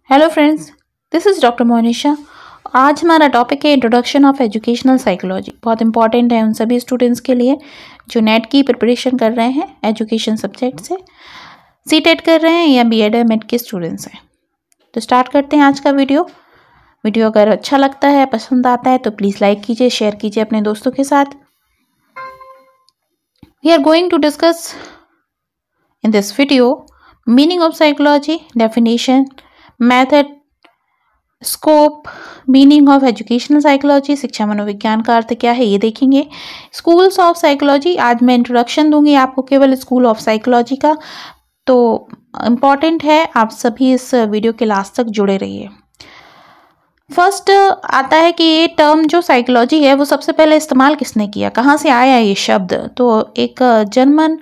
Hello friends, this is doctor Monisha. आज हमारा topic है इंट्रोडक्शन ऑफ एजुकेशनल साइकोलॉजी। बहुत इंपॉर्टेंट है उन सभी स्टूडेंट्स के लिए जो नेट की प्रिपरेशन कर रहे हैं एजुकेशन सब्जेक्ट से, सीटेट कर रहे हैं या बीएड एमएड के स्टूडेंट्स हैं। तो स्टार्ट करते हैं आज का वीडियो अगर अच्छा लगता है, पसंद आता है तो प्लीज़ लाइक कीजिए, शेयर कीजिए अपने दोस्तों के साथ। We are going to discuss in this video meaning of psychology, definition, method, scope, meaning of educational psychology, शिक्षा मनोविज्ञान का अर्थ क्या है ये देखेंगे। स्कूल्स ऑफ साइकोलॉजी, आज मैं इंट्रोडक्शन दूंगी आपको केवल स्कूल ऑफ साइकोलॉजी का, तो इम्पॉर्टेंट है आप सभी इस वीडियो के लास्ट तक जुड़े रहिए। फर्स्ट आता है कि ये टर्म जो साइकोलॉजी है वो सबसे पहले इस्तेमाल किसने किया, कहाँ से आया ये शब्द। तो एक जर्मन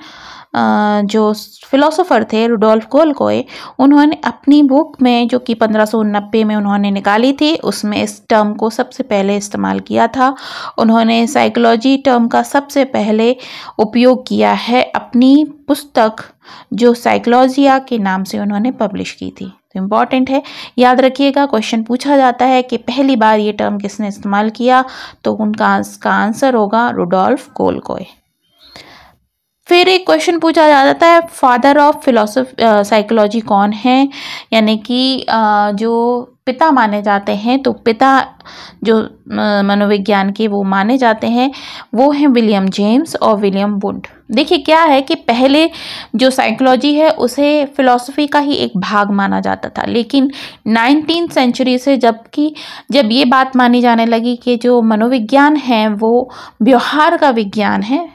जो फिलोसोफर थे रुडोल्फ गोलकोए, उन्होंने अपनी बुक में जो कि 1590 में उन्होंने निकाली थी उसमें इस टर्म को सबसे पहले इस्तेमाल किया था। उन्होंने साइकोलॉजी टर्म का सबसे पहले उपयोग किया है अपनी पुस्तक जो साइकोलॉजिया के नाम से उन्होंने पब्लिश की थी। तो इम्पॉर्टेंट है, याद रखिएगा। क्वेश्चन पूछा जाता है कि पहली बार ये टर्म किसने इस्तेमाल किया, तो उनका आंसर होगा रुडोल्फ गोलकोए। फिर एक क्वेश्चन पूछा जाता है फादर ऑफ साइकोलॉजी कौन है, यानी कि जो पिता माने जाते हैं, तो पिता जो मनोविज्ञान के वो माने जाते हैं वो हैं विलियम जेम्स और विलियम वुड। देखिए क्या है कि पहले जो साइकोलॉजी है उसे फिलॉसफी का ही एक भाग माना जाता था, लेकिन 19th सेंचुरी से जब ये बात मानी जाने लगी कि जो मनोविज्ञान है वो व्यवहार का विज्ञान है,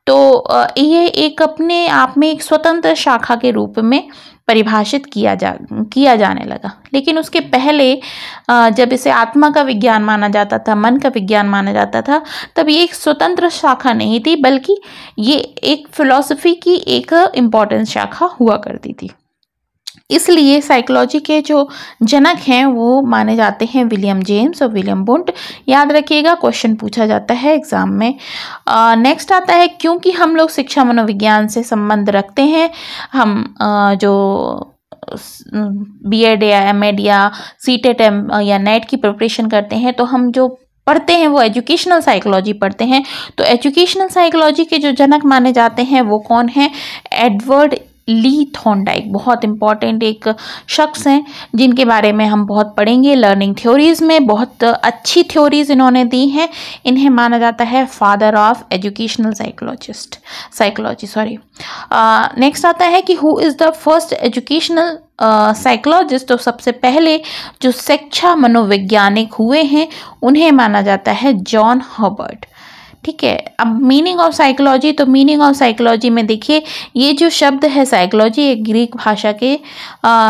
तो ये एक अपने आप में एक स्वतंत्र शाखा के रूप में परिभाषित किया जाने लगा। लेकिन उसके पहले जब इसे आत्मा का विज्ञान माना जाता था, मन का विज्ञान माना जाता था, तब ये एक स्वतंत्र शाखा नहीं थी, बल्कि ये एक फिलॉसफी की एक इम्पॉर्टेंट शाखा हुआ करती थी। इसलिए साइकोलॉजी के जो जनक हैं वो माने जाते हैं विलियम जेम्स और विलियम वुड। याद रखिएगा, क्वेश्चन पूछा जाता है एग्जाम में। नेक्स्ट आता है क्योंकि हम लोग शिक्षा मनोविज्ञान से संबंध रखते हैं, हम जो बीएड या एमएड या सीटेट या नेट की प्रिपरेशन करते हैं, तो हम जो पढ़ते हैं वो एजुकेशनल साइकोलॉजी पढ़ते हैं। तो एजुकेशनल साइकोलॉजी के जो जनक माने जाते हैं वो कौन है, एडवर्ड ली थॉर्नडाइक। बहुत इंपॉर्टेंट एक शख्स हैं जिनके बारे में हम बहुत पढ़ेंगे लर्निंग थ्योरीज में, बहुत अच्छी थ्योरीज इन्होंने दी हैं। इन्हें माना जाता है father of educational psychology. Next आता है कि who is the first educational psychologist. तो सबसे पहले जो शिक्षा मनोवैज्ञानिक हुए हैं उन्हें माना जाता है जॉन हर्बर्ट। ठीक है, अब मीनिंग ऑफ साइकोलॉजी, तो मीनिंग ऑफ साइकोलॉजी में देखिए ये जो शब्द है साइकोलॉजी एक ग्रीक भाषा के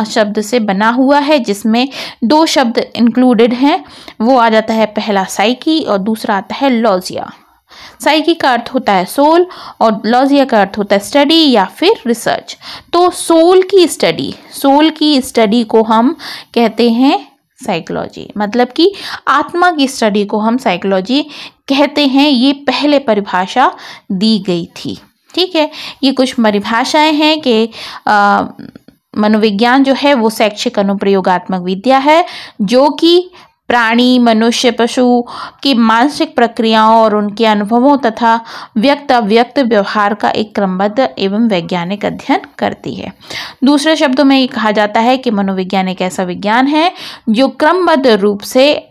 शब्द से बना हुआ है, जिसमें दो शब्द इंक्लूडेड हैं। वो आ जाता है पहला साइकी और दूसरा आता है लॉजिया। साइकी का अर्थ होता है सोल और लॉजिया का अर्थ होता है स्टडी या फिर रिसर्च। तो सोल की स्टडी को हम कहते हैं साइकोलॉजी, मतलब कि आत्मा की स्टडी को हम साइकोलॉजी कहते हैं। ये पहले परिभाषा दी गई थी। ठीक है, ये कुछ परिभाषाएं हैं कि मनोविज्ञान जो है वो शैक्षिक अनुप्रयोगात्मक विद्या है जो कि प्राणी, मनुष्य, पशु की मानसिक प्रक्रियाओं और उनके अनुभवों तथा व्यक्त अव्यक्त व्यवहार का एक क्रमबद्ध एवं वैज्ञानिक अध्ययन करती है। दूसरे शब्दों में ये कहा जाता है कि मनोविज्ञान एक ऐसा विज्ञान है जो क्रमबद्ध रूप से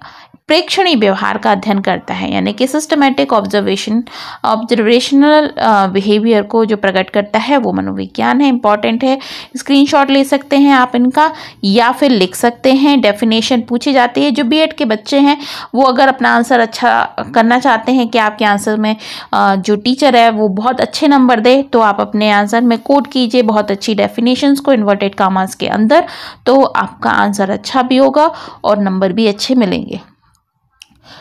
प्रेक्षणीय व्यवहार का अध्ययन करता है, यानी कि सिस्टमैटिक ऑब्जर्वेशनल बिहेवियर को जो प्रकट करता है वो मनोविज्ञान है। इंपॉर्टेंट है, स्क्रीनशॉट ले सकते हैं आप इनका या फिर लिख सकते हैं। डेफिनेशन पूछी जाती है। जो बीएड के बच्चे हैं वो अगर अपना आंसर अच्छा करना चाहते हैं कि आपके आंसर में जो टीचर है वो बहुत अच्छे नंबर दे, तो आप अपने आंसर में कोट कीजिए बहुत अच्छी डेफिनेशंस को इन्वर्टेड कॉमास के अंदर, तो आपका आंसर अच्छा भी होगा और नंबर भी अच्छे मिलेंगे।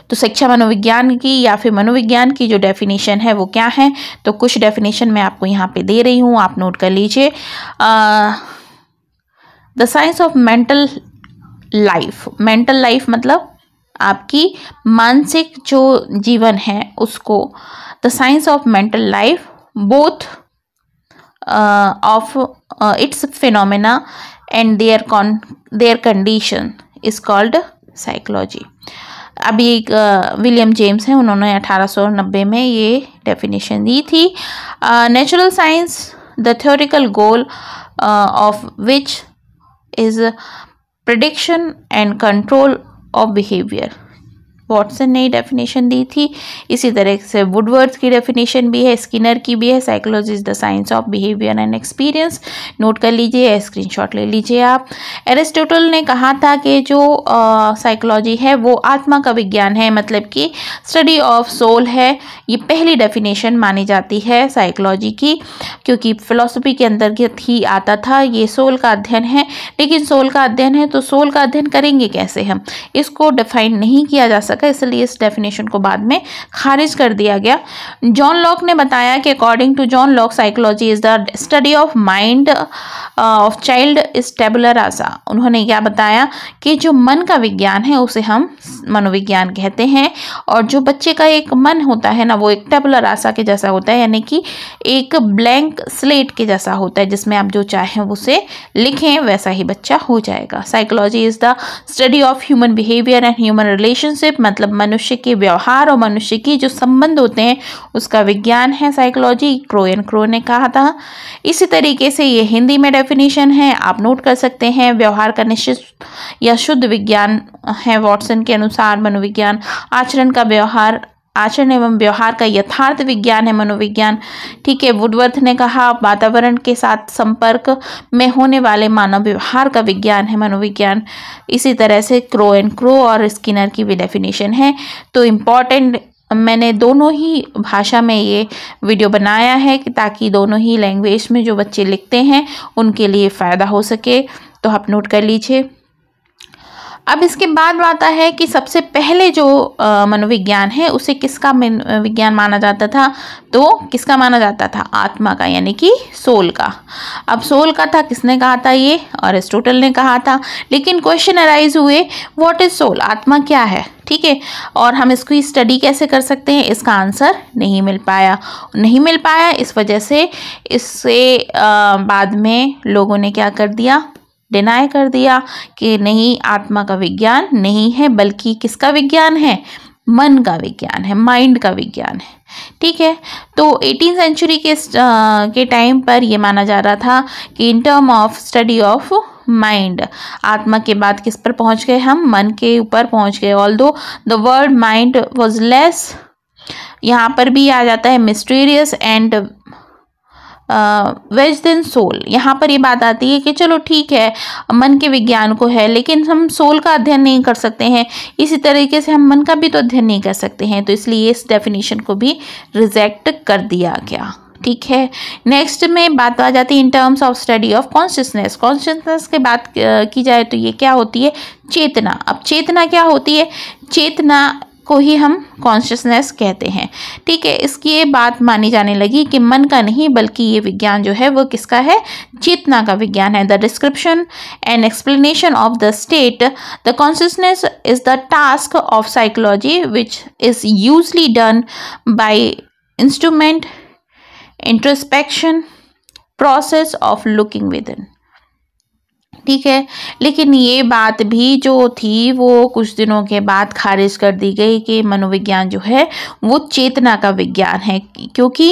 तो शिक्षा मनोविज्ञान की या फिर मनोविज्ञान की जो डेफिनेशन है वो क्या है, तो कुछ डेफिनेशन मैं आपको यहाँ पे दे रही हूँ, आप नोट कर लीजिए। The science of mental life मतलब आपकी मानसिक जो जीवन है उसको, the science of mental life both of its phenomena and their condition is called psychology. अभी एक विलियम जेम्स हैं, उन्होंने 1890 में ये डेफिनेशन दी थी. Natural science, the theoretical goal of which is prediction and control of behaviour. Watson ने definition दी थी. इसी तरह से वुडवर्थ की डेफिनेशन भी है, स्किनर की भी है. Psychology is the science of behaviour and experience. Note कर लीजिए, स्क्रीनशॉट ले लीजिए आप. एरिस्टोटल ने कहा था कि जो साइकोलॉजी है वो आत्मा का विज्ञान है, मतलब कि स्टडी ऑफ सोल है. ये पहली डेफिनेशन मानी जाती है साइकोलॉजी की, क्योंकि फिलोसफी के अंतर्गत ही आता था. ये सोल का अध्ययन है, लेकिन सोल का अध्ययन है तो सोल का अध्ययन करेंगे कैसे हम, इसको डिफाइन नहीं किया जा सका, इसलिए इस डेफिनेशन को बाद में खारिज कर दिया गया. जॉन लॉक ने बताया कि according to John Locke psychology is the study of mind of child is tabula rasa. उन्होंने क्या बताया कि जो मन का विज्ञान है उसे हम मनोविज्ञान कहते हैं, और जो बच्चे का एक मन होता है ना, वो एक टेबुला रासा के जैसा होता है, यानी कि एक ब्लैंक स्लेट के जैसा होता है, जिसमें आप जो चाहें उसे लिखें वैसा ही बच्चा हो जाएगा. Psychology is the study of human behaviour and human relationship, मतलब मनुष्य के व्यवहार और मनुष्य की जो संबंध होते हैं उसका विज्ञान है साइकोलॉजी. क्रो ने कहा था. इसी तरीके से ये हिंदी में डेफिनेशन है, आप नोट कर सकते हैं. व्यवहार का निश्चित या शुद्ध विज्ञान है वॉटसन के अनुसार मनोविज्ञान. आचरण एवं व्यवहार का यथार्थ विज्ञान है मनोविज्ञान. ठीक है. वुडवर्थ ने कहा वातावरण के साथ संपर्क में होने वाले मानव व्यवहार का विज्ञान है मनोविज्ञान. इसी तरह से क्रो और स्किनर की भी डेफिनेशन है. तो इम्पॉर्टेंट, मैंने दोनों ही भाषा में ये वीडियो बनाया है कि ताकि दोनों ही लैंग्वेज में जो बच्चे लिखते हैं उनके लिए फ़ायदा हो सके. तो आप नोट कर लीजिए. अब इसके बाद आता है कि सबसे पहले जो मनोविज्ञान है उसे किसका विज्ञान माना जाता था, तो किसका माना जाता था, आत्मा का, यानी कि सोल का. अब सोल का था, किसने कहा था, ये एरिस्टोटल ने कहा था. लेकिन क्वेश्चन अराइज हुए, व्हाट इज सोल, आत्मा क्या है. ठीक है. और हम इसको स्टडी कैसे कर सकते हैं, इसका आंसर नहीं मिल पाया. इस वजह से इससे बाद में लोगों ने क्या कर दिया, डिनाई कर दिया कि नहीं, आत्मा का विज्ञान नहीं है, बल्कि किसका विज्ञान है, मन का विज्ञान है, माइंड का विज्ञान है. ठीक है. तो 18वीं सेंचुरी के टाइम पर यह माना जा रहा था कि in term of study of mind, आत्मा के बाद किस पर पहुंच गए हम, मन के ऊपर पहुंच गए. Although the word mind was less, यहाँ पर भी आ जाता है mysterious and vague than soul. यहाँ पर ये बात आती है कि चलो ठीक है, मन के विज्ञान को है, लेकिन हम सोल का अध्ययन नहीं कर सकते हैं, इसी तरीके से हम मन का भी तो अध्ययन नहीं कर सकते हैं. तो इसलिए इस डेफिनेशन को भी रिजेक्ट कर दिया गया. ठीक है. नेक्स्ट में बात आ जाती है in terms of study of consciousness. Consciousness की बात की जाए तो ये क्या होती है, चेतना. अब चेतना क्या होती है, चेतना को ही हम कॉन्शियसनेस कहते हैं. ठीक है. इसकी ये बात मानी जाने लगी कि मन का नहीं, बल्कि ये विज्ञान जो है वो किसका है, चेतना का विज्ञान है. The description and explanation of the state the consciousness is the task of psychology which is usually done by instrument introspection process of looking with in. ठीक है. लेकिन ये बात भी जो थी वो कुछ दिनों के बाद खारिज कर दी गई कि मनोविज्ञान जो है वो चेतना का विज्ञान है, क्योंकि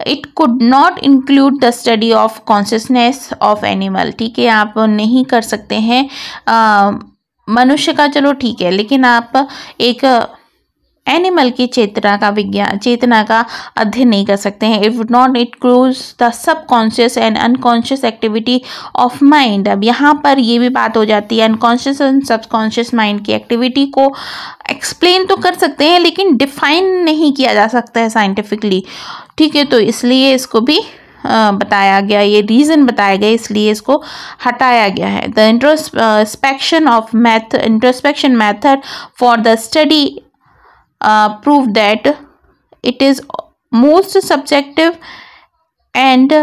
it could not include the study of consciousness of animal. ठीक है. आप नहीं कर सकते हैं मनुष्य का, चलो ठीक है, लेकिन आप एक एनिमल की चेतना का अध्ययन नहीं कर सकते हैं. It would not includes the subconscious and unconscious activity of mind. अब यहाँ पर ये भी बात हो जाती है, अनकॉन्शियस एंड सबकॉन्शियस माइंड की एक्टिविटी को एक्सप्लेन तो कर सकते हैं, लेकिन डिफाइन नहीं किया जा सकता है साइंटिफिकली. ठीक है. तो इसलिए इसको भी बताया गया, ये रीज़न बताया गया, इसलिए इसको हटाया गया है. The introspection method for the study prove that it is most subjective and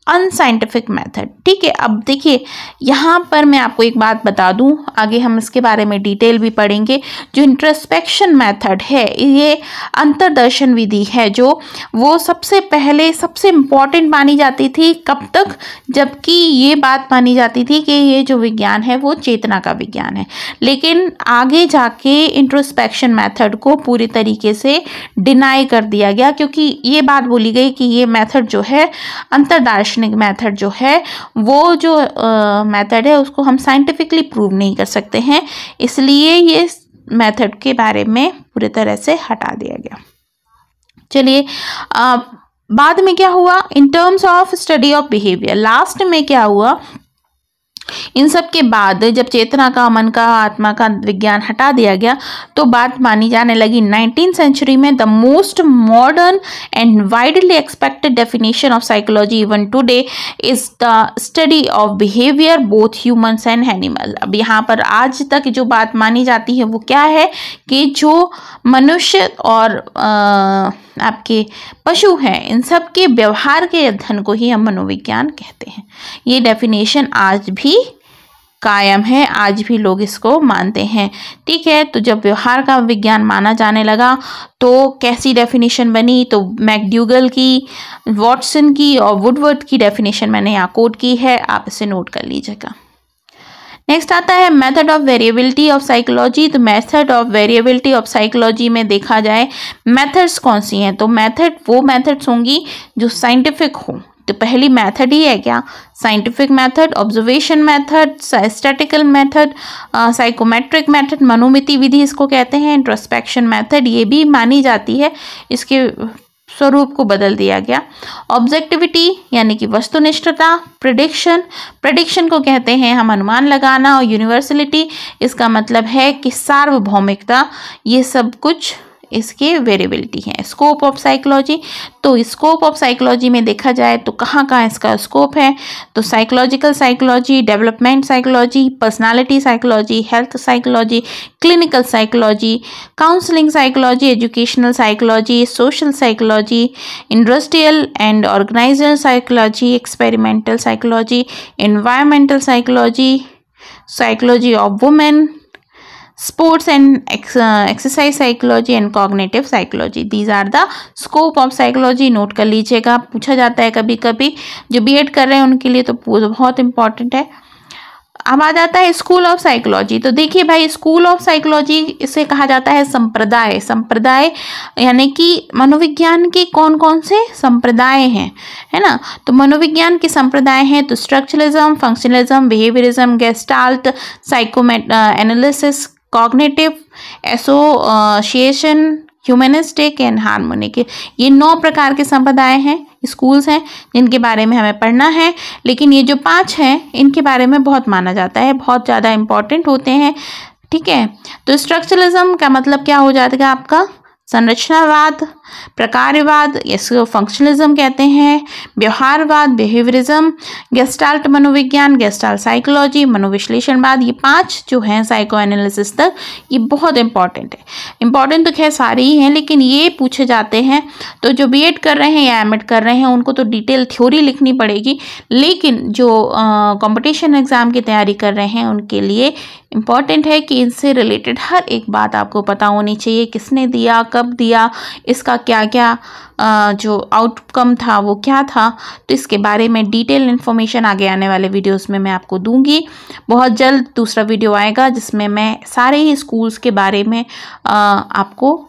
unscientific method. ठीक है, अब देखिए यहाँ पर मैं आपको एक बात बता दूं, आगे हम इसके बारे में डिटेल भी पढ़ेंगे। जो इंट्रोस्पेक्शन मेथड है, ये अंतर्दर्शन विधि है, जो वो सबसे पहले सबसे इम्पॉर्टेंट मानी जाती थी। कब तक? जबकि ये बात मानी जाती थी कि ये जो विज्ञान है वो चेतना का विज्ञान है। लेकिन आगे जाके इंट्रोस्पेक्शन मेथड को पूरी तरीके से डिनाई कर दिया गया, क्योंकि ये बात बोली गई कि ये मेथड जो है, अंतर्दर्शनिक मेथड जो है, वो जो मेथड है उसको हम साइंटिफिकली प्रूव नहीं कर सकते हैं, इसलिए ये मेथड के बारे में पूरी तरह से हटा दिया गया। चलिए बाद में क्या हुआ, in terms of study of behaviour, last में क्या हुआ, इन सब के बाद जब चेतना का, मन का, आत्मा का विज्ञान हटा दिया गया तो बात मानी जाने लगी 19th सेंचुरी में the most modern and widely expected definition of psychology even today is the study of behaviour both humans and animal. अब यहाँ पर आज तक जो बात मानी जाती है वो क्या है कि जो मनुष्य और आपके पशु हैं, इन सब के व्यवहार के अध्ययन को ही हम मनोविज्ञान कहते हैं। ये डेफिनेशन आज भी कायम है, आज भी लोग इसको मानते हैं। ठीक है, तो जब व्यवहार का विज्ञान माना जाने लगा तो कैसी डेफिनेशन बनी, तो मैकडूगल की, वॉटसन की और वुडवर्ड की डेफिनेशन मैंने यहाँ कोट की है, आप इसे नोट कर लीजिएगा। नेक्स्ट आता है method of variability of psychology. तो method of variability of psychology में देखा जाए मेथड्स कौन सी हैं, तो मेथड वो मेथड्स होंगी जो साइंटिफिक हो। तो पहली मेथड ही है क्या, scientific method, observation method, statical method, psychometric method, मनोमिति विधि इसको कहते हैं, इंट्रोस्पेक्शन मेथड ये भी मानी जाती है, इसके स्वरूप को बदल दिया गया। ऑब्जेक्टिविटी यानी कि वस्तुनिष्ठता, प्रेडिक्शन को कहते हैं हम अनुमान लगाना, और यूनिवर्सलिटी इसका मतलब है कि सार्वभौमिकता, ये सब कुछ इसके वेरिएबिलिटी है। स्कोप ऑफ साइकोलॉजी, तो स्कोप ऑफ साइकोलॉजी में देखा जाए तो कहाँ कहाँ इसका स्कोप है, तो psychological psychology, development psychology, personality psychology, health psychology, clinical psychology, counselling psychology, educational psychology, social psychology, industrial and organiser psychology, experimental psychology, environmental psychology, psychology of women, sports and exercise psychology and cognitive psychology, these are the scope of psychology। Note कर लीजिएगा, पूछा जाता है कभी कभी, जो BEd कर रहे हैं उनके लिए तो बहुत इंपॉर्टेंट है। अब आ जाता है स्कूल ऑफ साइकोलॉजी। तो देखिए भाई, स्कूल ऑफ साइकोलॉजी इसे कहा जाता है संप्रदाय। संप्रदाय यानी कि मनोविज्ञान के कौन कौन से संप्रदाय हैं, है ना। तो मनोविज्ञान के संप्रदाय हैं तो structuralism, functionalism, behaviourism, gestalt, psychoanalysis, cognitive association, humanistic and harmonic, ये 9 प्रकार के संप्रदाय हैं, स्कूल्स हैं जिनके बारे में हमें पढ़ना है। लेकिन ये जो 5 हैं इनके बारे में बहुत माना जाता है, बहुत ज़्यादा इम्पॉर्टेंट होते हैं। ठीक है, तो स्ट्रक्चरलिज्म का मतलब क्या हो जाएगा आपका, संरचनावाद, प्रकारवाद, इसको फंक्शनलिज्म कहते हैं, व्यवहारवाद, बिहेवियरिज्म, गेस्टाल्ट मनोविज्ञान, गेस्टाल्ट साइकोलॉजी, मनोविश्लेषणवाद, ये 5 जो हैं साइको एनालिसिस तक, ये बहुत इंपॉर्टेंट है। इंपॉर्टेंट तो खैर सारे ही हैं, लेकिन ये पूछे जाते हैं। तो जो बीएड कर रहे हैं या एमएड कर रहे हैं उनको तो डिटेल थ्योरी लिखनी पड़ेगी, लेकिन जो कंपटीशन एग्जाम की तैयारी कर रहे हैं उनके लिए इम्पॉर्टेंट है कि इनसे रिलेटेड हर एक बात आपको पता होनी चाहिए, किसने दिया, कब दिया, इसका क्या क्या जो आउटकम था वो क्या था। तो इसके बारे में डिटेल इन्फॉर्मेशन आगे आने वाले वीडियोस में मैं आपको दूंगी। बहुत जल्द दूसरा वीडियो आएगा जिसमें मैं सारे ही स्कूल्स के बारे में आपको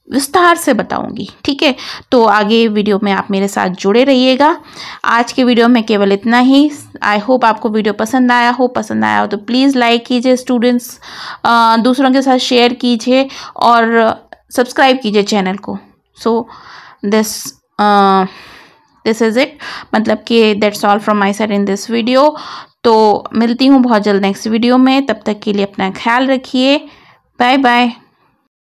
विस्तार से बताऊंगी। ठीक है, तो आगे वीडियो में आप मेरे साथ जुड़े रहिएगा। आज के वीडियो में केवल इतना ही। आई होप आपको वीडियो पसंद आया हो तो प्लीज़ लाइक कीजिए स्टूडेंट्स, दूसरों के साथ शेयर कीजिए और सब्सक्राइब कीजिए चैनल को। सो दिस इज़ इट, मतलब कि that's all from my side in this video. तो मिलती हूँ बहुत जल्द नेक्स्ट वीडियो में, तब तक के लिए अपना ख्याल रखिए। Bye bye.